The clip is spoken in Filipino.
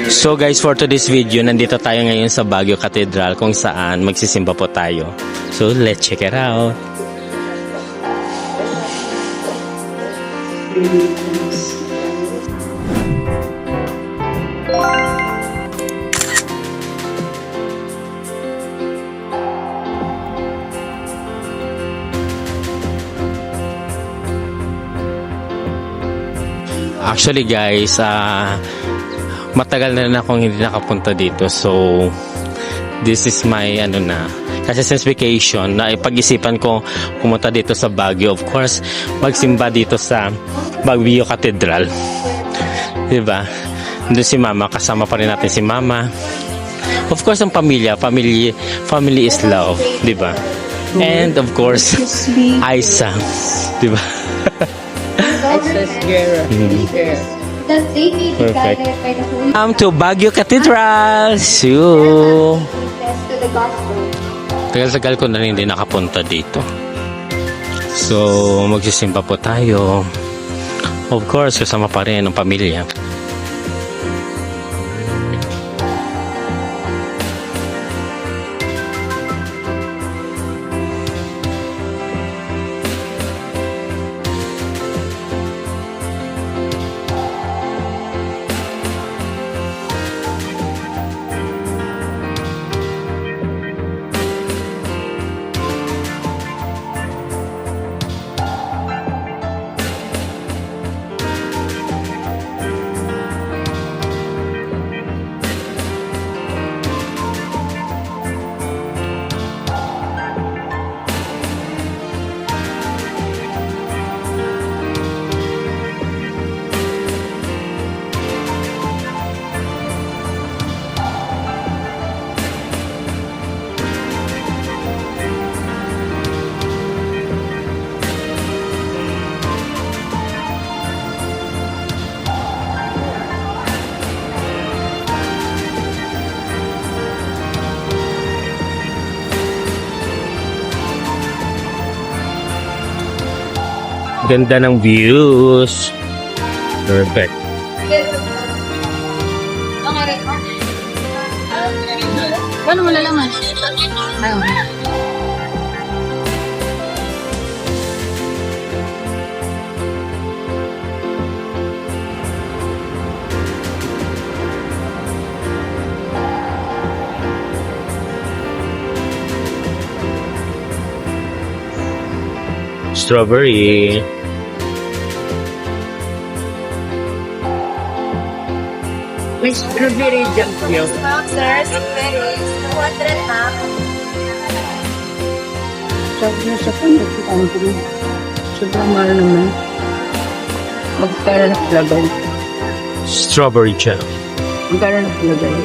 So guys, for today's video, nandito tayo ngayon sa Baguio Cathedral kung saan magsisimba po tayo. So let's check it out. Actually guys, matagal na rin akong hindi nakapunta dito. So this is my kasi since vacation na ipag-isipan ko pumunta dito sa Baguio. Of course, magsimba dito sa Baguio Cathedral. Diba? Doon si Mama, kasama pa rin natin si Mama. Of course, ang family is love, diba? And of course, Aisa, diba? Perfect. To Baguio Cathedral. So, tagal-tagal ko na rin hindi nakapunta dito. So, magsisimba po tayo. Of course, kasama pa rin ang pamilya. Ganda ng views. Perfect. Ano mo lalaman? Ayaw. Strawberry. May strawberry jam po yun. Sir, strawberry. 200 na. Sabi na sa pagkakitaan ko. Sobrang mahal naman. Magkara na palagay. Strawberry jam. Magkara na palagay.